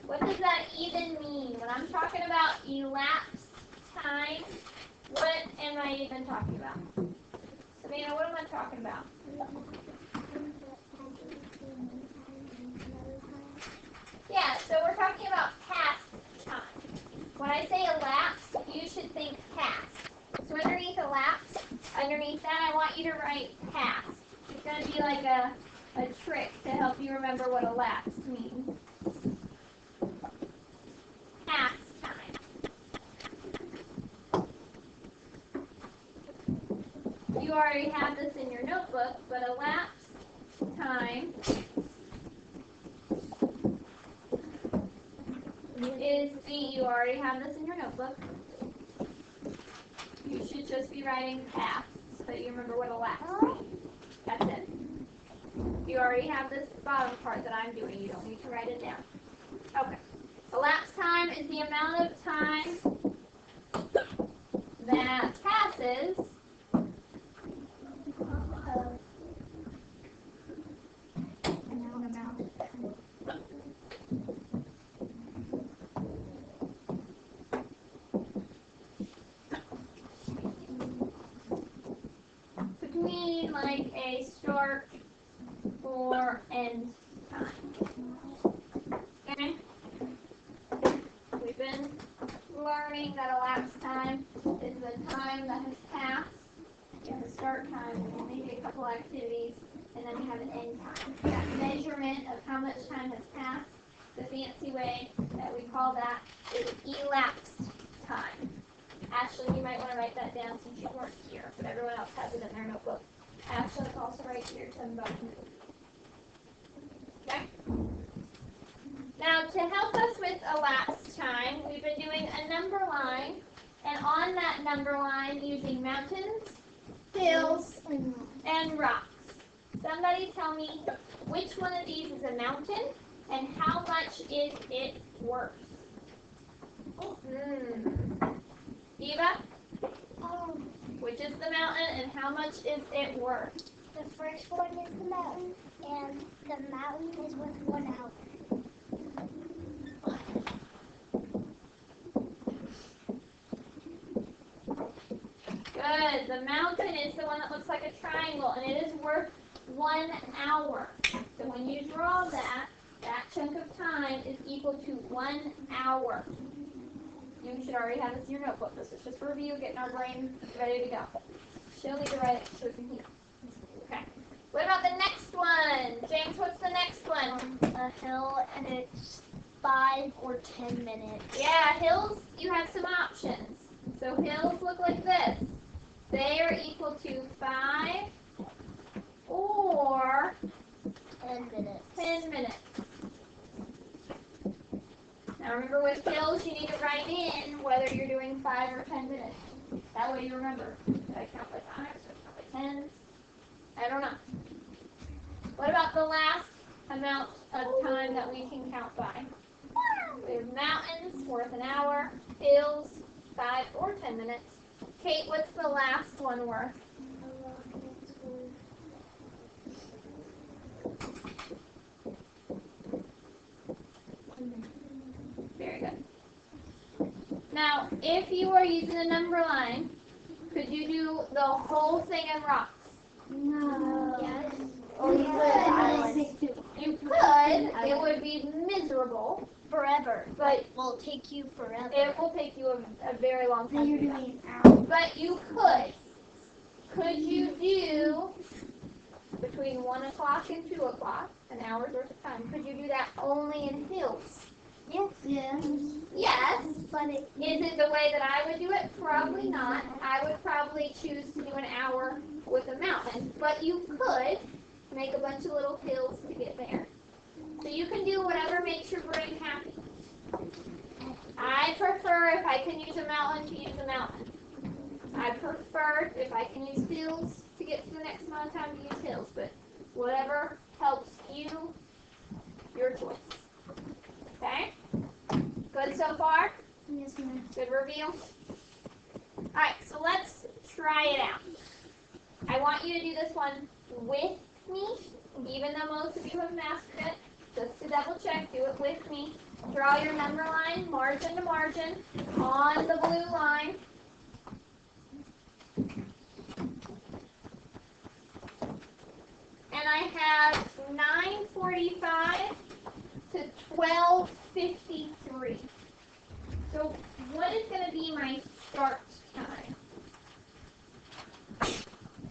What does that even mean? When I'm talking about elapsed time, what am I even talking about? Savannah, what am I talking about? Yeah, so we're talking about past time. When I say elapsed, you should think past. So underneath elapsed, underneath that I want you to write past. It's going to be like a trick to help you remember what elapsed means. Past time. You already have this in your notebook, but elapsed time is you already have this in your notebook. You should just be writing past so you remember what elapsed means. That's it. You already have this bottom part that I'm doing. You don't need to write it down. Okay. Elapsed time is the amount of time that passes between like a start or end time. Okay? We've been learning that elapsed time is the time that has passed. You have a start time, and maybe a couple activities, and then we have an end time. That measurement of how much time has passed, the fancy way that we call that is elapsed time. Ashley, you might want to write that down since you weren't here, but everyone else has it in their notebook. Ashley, it's also right here, 10 bucks. Okay? Now, to help us with elapsed time, we've been doing a number line, and on that number line, using mountains, hills, and rocks. Somebody tell me which one of these is a mountain, and how much is it worth? Eva? Which is the mountain, and how much is it worth? The first one is the mountain, and the mountain is worth 1 hour. Good. The mountain is the one that looks like a triangle, and it is worth 1 hour. So when you draw that, that chunk of time is equal to 1 hour. You should already have this in your notebook. This is just for review, getting our brain ready to go. She'll need to write it so we can hear. Okay. What about the next one? James, what's the next one? A hill, and it's 5 or 10 minutes. Yeah, hills, you have some options. So hills look like this. They are equal to 5 or 10 minutes. 10 minutes. Now remember, with hills, you need to write in whether you're doing 5 or 10 minutes. That way you remember. Did I count by 5? Did I count by 10s? I don't know. What about the last amount of time that we can count by? We have mountains, worth an hour. Hills, 5 or 10 minutes. Kate, what's the last one worth? Very good. Now, if you were using a number line, could you do the whole thing in rocks? No. Yes. Or you could. You could. It would be miserable. Forever. But will take you forever. it will take you a very long time. Then you're to do that. doing an hour. But you could. Could you do between 1 o'clock and 2 o'clock, an hour's worth of time? Could you do that only in hills? Yes. Yes. Yes. But Is it the way that I would do it? Probably not. I would probably choose to do an hour with a mountain. But you could make a bunch of little hills to get there. So you can do whatever makes your brain happy. I prefer, if I can use a mountain, to use a mountain. I prefer, if I can use hills to get to the next amount of time, to use hills. But whatever helps you, your choice. Okay? Good so far? yes, ma'am. Good review? Alright, so let's try it out. I want you to do this one with me, even though most of you have mastered it. Just to double check, do it with me. Draw your number line, margin to margin, on the blue line. And I have 9:45 to 12:53. So what is going to be my start time?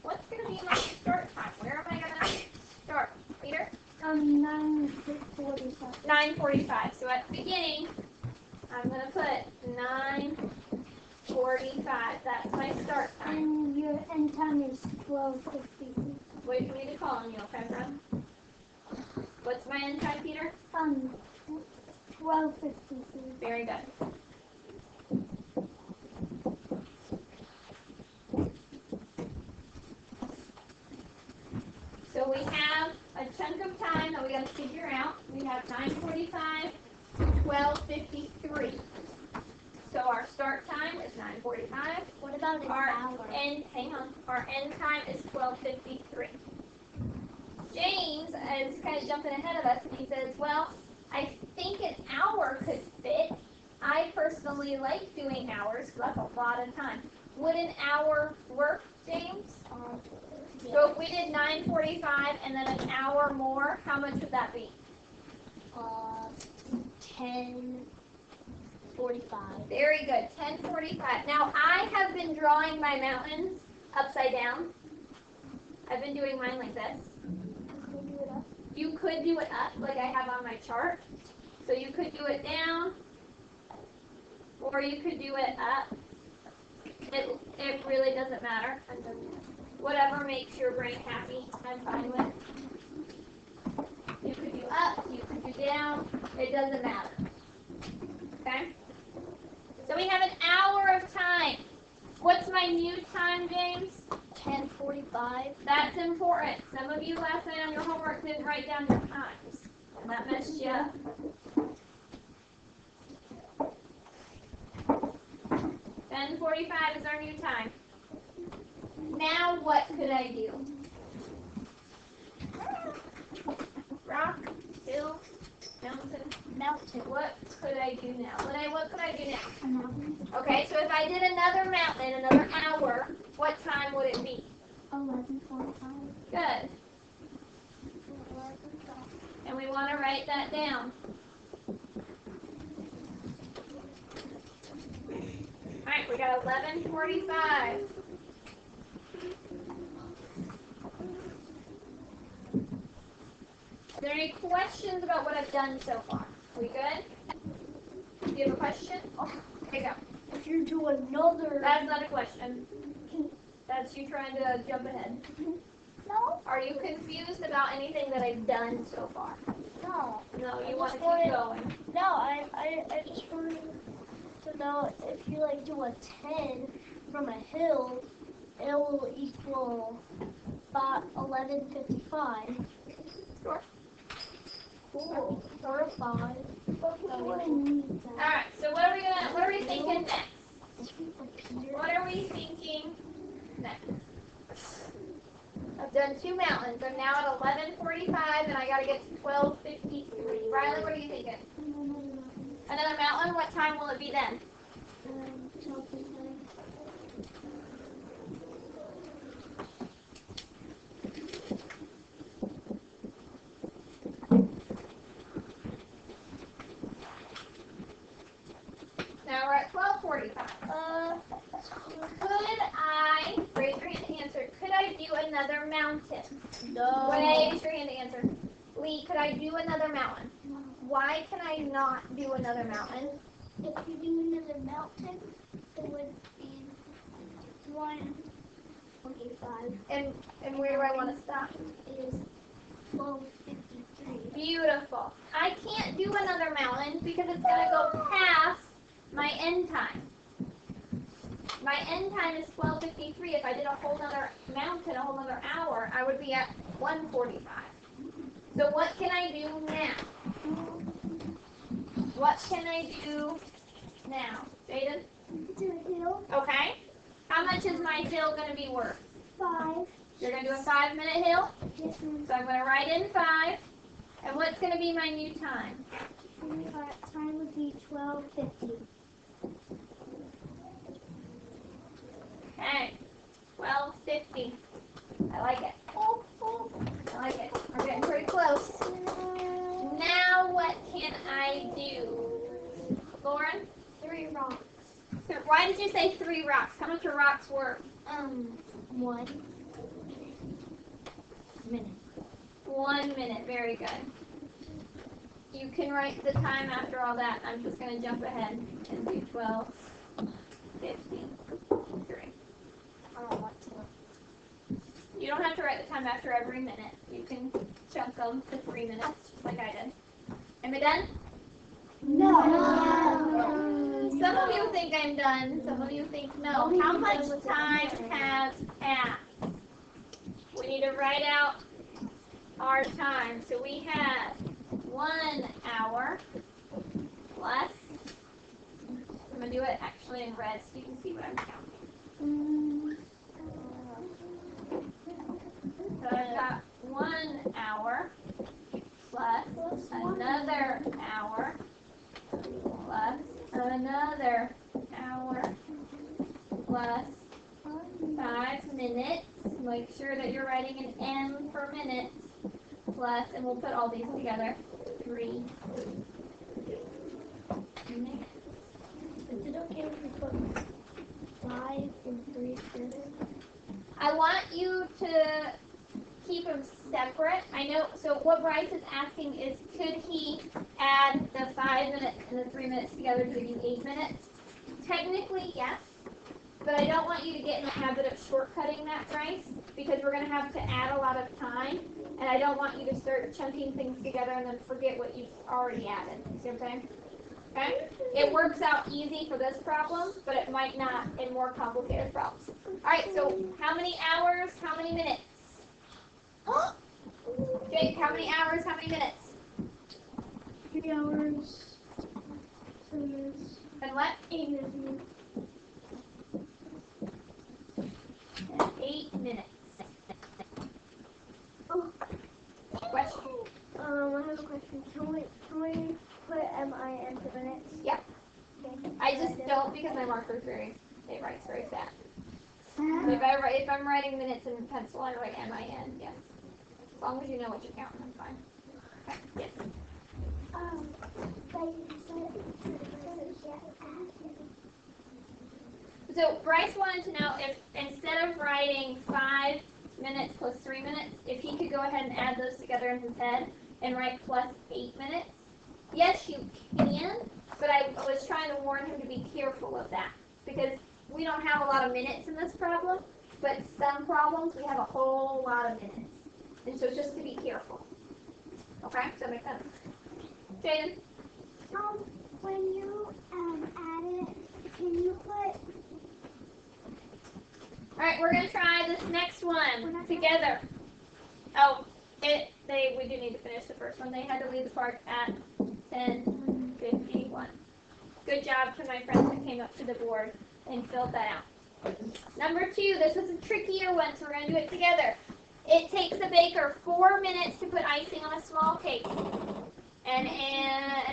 What's going to be my start time? Where am I going to start? Peter? 9:45. 9:45. So at the beginning, I'm going to put 9:45. That's my start time. And your end time is 12:50. Wait for me to call on you, okay, bro? What's my end time, Peter? 12:53. Very good. So we have a chunk of time that we got to figure out. We have 9:45 to 12:53. So our start time is 9:45. What about an Our hour? hang on. Our end time is 12:53. James is kind of jumping ahead of us, and he says, "Well, I think an hour could fit. I personally like doing hours because that's a lot of time. Would an hour work, James? So if we did 9:45 and then an hour more, how much would that be? 10:45. Very good, 10:45. Now I have been drawing my mountains upside down. I've been doing mine like this. You could do it up like I have on my chart. So you could do it down, or you could do it up. It really doesn't matter. Whatever makes your brain happy, I'm fine with. You could do up, you could do down, it doesn't matter. Okay? So we have an hour of time. What's my new time, James? 10:45. That's important. Some of you last night on your homework didn't write down your times. And that messed you up. 10:45 is our new time. Now what could I do? Rock, hill, mountain. What could I do now? What could I do now? A mountain. Okay, so if I did another mountain, another hour, what time would it be? 11:45. Good. And we want to write that down. Alright, we got 11:45. Are there any questions about what I've done so far? We good? Do you have a question? Oh, here you go. If you do another. That's not a question. That's you trying to jump ahead. No. Are you confused about anything that I've done so far? No. No, I you want to just wanted- keep going. No, I just wanted to know if you like do a 10 from a hill, it will equal 11:55. Sure. Cool. Or a 5. Alright, so what are we thinking next? What are we thinking next? I've done 2 mountains. I'm now at 11:45 and I gotta get to 12:53. Riley, what are you thinking? Another mountain? What time will it be then? 12:59. Now we're at 12:45. Could I, raise your hand to answer, could I do another mountain? No. Raise your hand to answer. Lee, could I do another mountain? Why can I not do another mountain? If you do another mountain, it would be 1:25. And where do I want to stop? It is 12:53. Beautiful. I can't do another mountain because it's going to go past my end time. My end time is 12:53. If I did a whole other mountain, a whole other hour, I would be at 1:45. So what can I do now? What can I do now? Jaden? Do a hill. Okay. How much is my hill going to be worth? 5. You're going to do a 5-minute hill? Yes, ma'am. So I'm going to write in 5. And what's going to be my new time? Time would be 12:50. Okay. 12:50. I like it. I like it. We're getting pretty close. Now what can I do? Lauren? 3 rocks. Why did you say 3 rocks? How much are rocks worth? 1 minute. 1 minute. Very good. You can write the time after all that. I'm just going to jump ahead and do 12:53. I don't want to. You don't have to write the time after every minute. You can chunk them to 3 minutes, just like I did. Am I done? No. Some of you think I'm done. Some of you think no. How much time has passed? We need to write out our time. So we have 1 hour plus. I'm going to do it actually in red so you can see what I'm counting. So I've got 1 hour plus another hour plus another hour plus 5 minutes. Make sure that you're writing an M for minutes plus, and we'll put all these together, 3 minutes. Is it okay if we put 5 and 3 together? I want you to keep them separate. I know, so what Bryce is asking is, could he add the 5 minutes and the 3 minutes together to give you 8 minutes? Technically, yes, but I don't want you to get in the habit of shortcutting that, Bryce, because we're going to have to add a lot of time, and I don't want you to start chunking things together and then forget what you've already added. See what I'm saying? Okay? It works out easy for this problem, but it might not in more complicated problems. All right, so how many hours, how many minutes? Jake, how many hours, how many minutes? 3 hours. 7 minutes. And what? 8 minutes. And 8 minutes. Question? I have a question. Can we put MIN for minutes? Yeah. Okay. I just don't because my marker it writes very fast. If I'm writing minutes in pencil, I write MIN, yes. As long as you know what you're counting, I'm fine. Okay, yes. So Bryce wanted to know if instead of writing 5 minutes plus 3 minutes, if he could go ahead and add those together in his head and write plus 8 minutes. Yes, you can, but I was trying to warn him to be careful of that because we don't have a lot of minutes in this problem, but some problems we have a whole lot of minutes. And so just to be careful. Okay? Does that make sense? Jaden? When you add it, can you put... Alright, we're going to try this next one together. Oh, we do need to finish the first one. They had to leave the park at 10:51. Good job to my friends that came up to the board and filled that out. Number 2, this is a trickier one, so we're going to do it together. It takes a baker 4 minutes to put icing on a small cake, and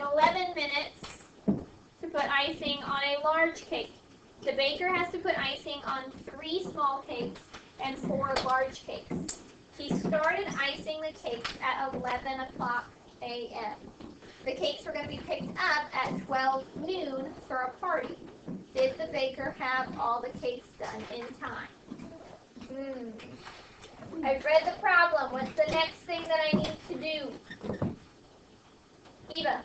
11 minutes to put icing on a large cake. The baker has to put icing on 3 small cakes and 4 large cakes. He started icing the cakes at 11 o'clock a.m. The cakes were going to be picked up at 12 noon for a party. Did the baker have all the cakes done in time? I've read the problem. What's the next thing that I need to do? Eva.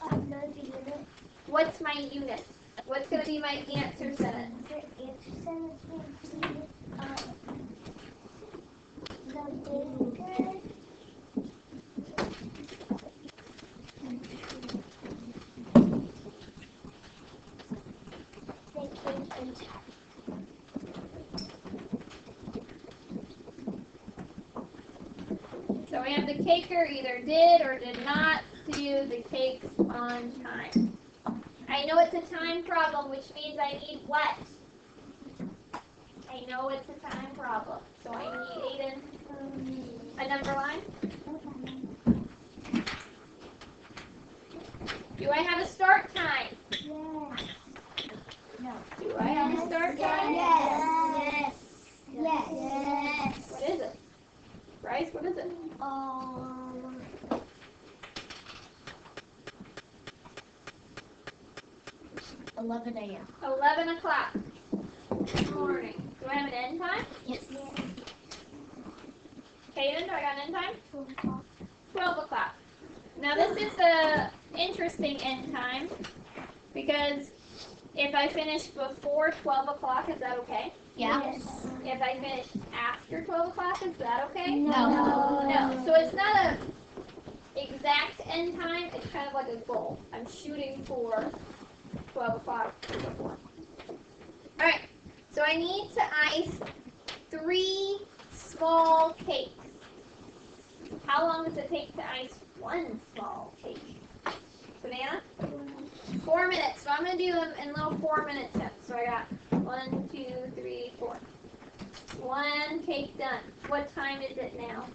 the unit. What's my unit? What's going to be my answer sentence? The answer sentence would be the baker they came in time. So we have the caker either did or did not do the cakes on time. I know it's a time problem, which means I need what? I know it's a time problem. So I need Aiden a number line. Do I have a start time? Yes. No. Do I have a start time? Yes. Yes. Yes. What is it? Bryce, what is it? 11 a.m. 11 o'clock. Good morning. Do I have an end time? Yes. Kaden, do I got an end time? 12 o'clock. 12 o'clock. Now this is the interesting end time because if I finish before 12 o'clock, is that okay? Yeah. If I finish after 12 o'clock, is that okay? No. No. So it's not a exact end time, it's kind of like a goal. I'm shooting for 12 o'clock before. Alright, so I need to ice 3 small cakes. How long does it take to ice 1 small cake? Savannah? 4 minutes. So I'm going to do them in little 4-minute steps. So I got 1, 2, 3, 4. 1 cake done. What time is it now?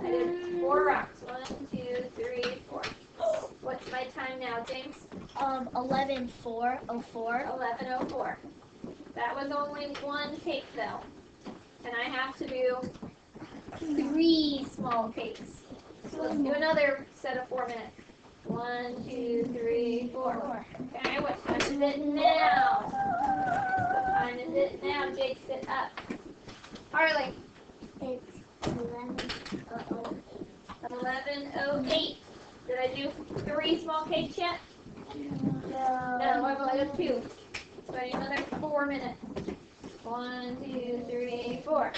I did 4 rocks. 1, 2, 3, 4. What's my time now, James? 11:04. 11:04. That was only 1 cake though. And I have to do 3 small cakes. So let's do another set of 4 minutes. 1, 2, 3, 4. Okay, what time is it now? What time is it now? Jake, sit up. Harley. It's 11:08. 11:08. Did I do 3 small cakes yet? No. No, I've only done 2. So I need another 4 minutes. 1, 2, 3, 4.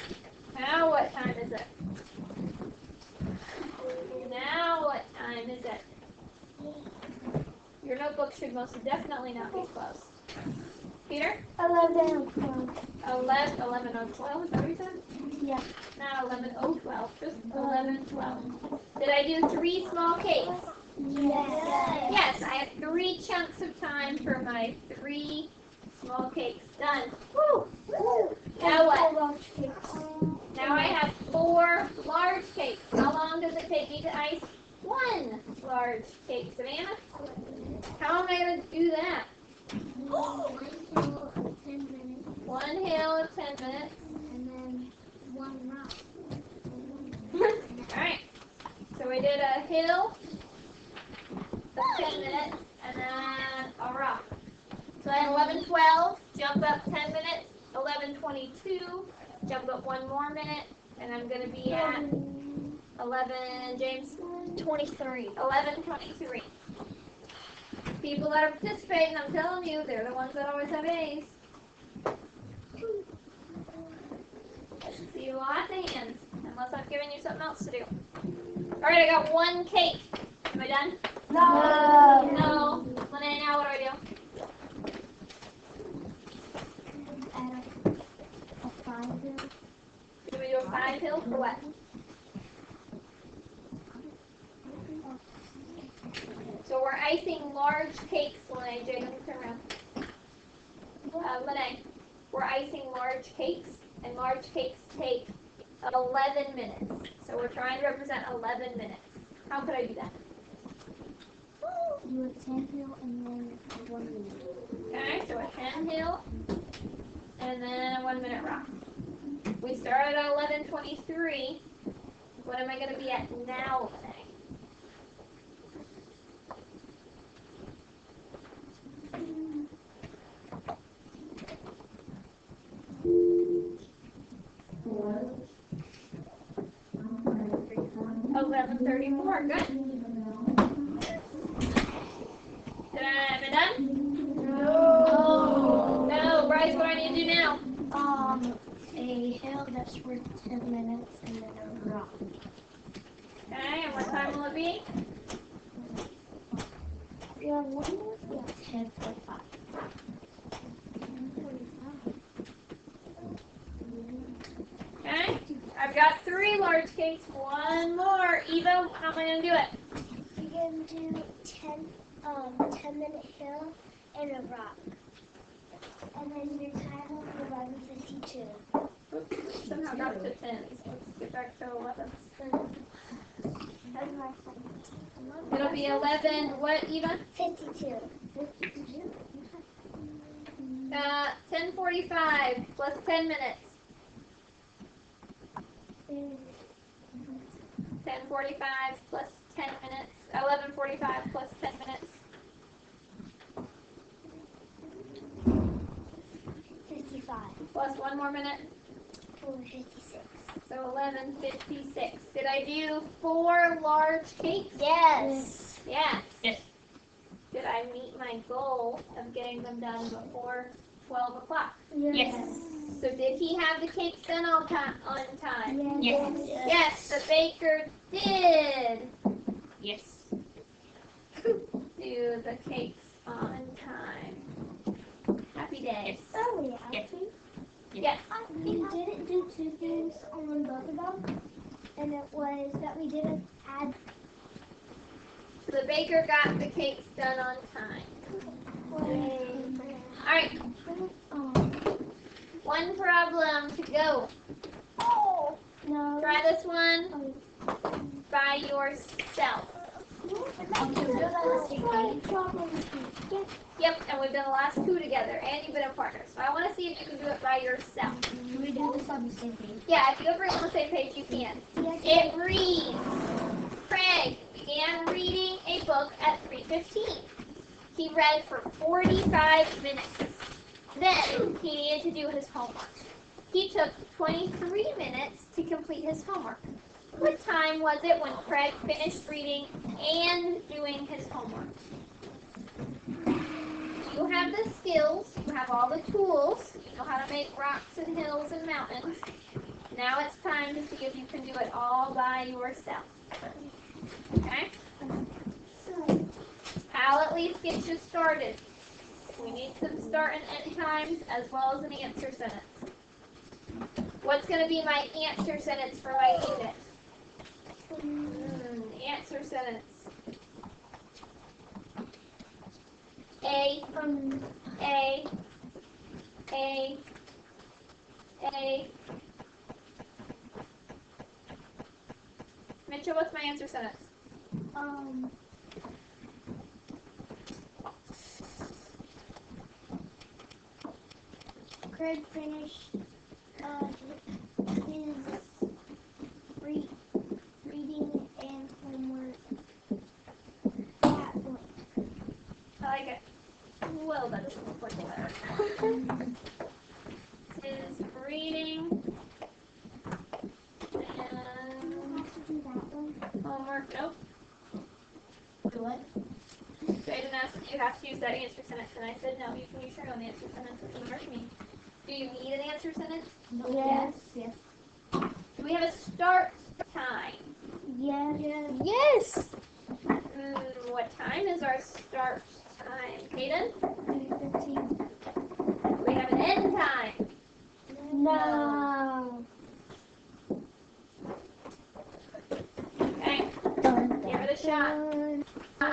Now what time is it? Now what time is it? Your notebook should most definitely not be closed. Peter? 11:12. 11:12, is that what you said? Yeah. Not 11:12, just 11:12. Did I do 3 small cakes? Yes. Yes, I have 3 chunks of time for my 3 small cakes done. Woo! Now what? Now I have 4 large cakes. How long does it take me to ice 1 large cake, Savannah? How am I going to do that? 10 minutes. 1 hill of 10 minutes. And then 1 rock. Alright, so we did a hill of 10 minutes and then a rock. So then 11:12, jump up 10 minutes. 11:22, jump up 1 more minute, and I'm going to be at 11, James? 23. 11:23. People that are participating, I'm telling you, they're the ones that always have A's. I see lots of hands, unless I've given you something else to do. Alright, I got 1 cake. Am I done? No. No. Lene, now what do I do? A 5 hill. Do we do a 5 hill for what? So we're icing large cakes, Lene. Jay, let me turn around. Lene, we're icing large cakes, and large cakes take 11 minutes. So we're trying to represent 11 minutes. How could I do that? Do a 10 hill and then 1 minute. Okay, so a 10 hill, and then a 1 minute rock. We started at 11:23. What am I going to be at now, Lene? $11:34. Good. Am I done? No. No. Bryce, what do I need to do now? A hill that's worth 10 minutes and then a rock. Okay, and what time will it be? Yeah, 10:45. Okay, I've got 3 large cakes, 1 more. Eva, how am I going to do it? You're going to do 10-minute hill and a rock. And then your time will be 11:52. Oops, somehow got to 10. So let's get back to 11. It'll be 11, what, Eva? 52. 10:45 plus 10 minutes. 10:45 plus 10 minutes. 11:45 plus 10 minutes. 55. Plus one more minute. 56. So 11:56. Did I do 4 large cakes? Yes. Yes. Yes. Did I meet my goal of getting them done before 12 o'clock? Yes. So did he have the cakes done on time? Yes. Yes, the baker did Yes. do the cakes on time. Happy days. Oh, yeah. Yes. Yes. We didn't do 2 things on both of them, and it was that we didn't add. So the baker got the cakes done on time. Alright, one problem to go. Oh no. Try this one by yourself. Yep, and we've done the last 2 together, and you've been a partner. So I want to see if you can do it by yourself. We do this on the same page. Yeah, if you ever on the same page, you can. It reads, Craig began reading a book at 3:15. He read for 45 minutes. Then he needed to do his homework. He took 23 minutes to complete his homework. What time was it when Craig finished reading and doing his homework? You have the skills, you have all the tools, you know how to make rocks and hills and mountains. Now it's time to see if you can do it all by yourself. Okay? I'll at least get you started. We need some start and end times as well as an answer sentence. What's going to be my answer sentence for my unit? Answer sentence. A. Mitchell, what's my answer sentence? Craig finished his reading and homework at blank. I like it. Well, that doesn't look like that. His reading and homework. Nope. Do what? Jaden asked if you have to use that answer sentence, and I said no, you can use your own answer sentence if you mark me. Do you need an answer sentence? Yes. Do we have a start time? Yes. Yes. What time is our start time? Kaden? 3:15. Do we have an end time? No. Okay, give it a shot.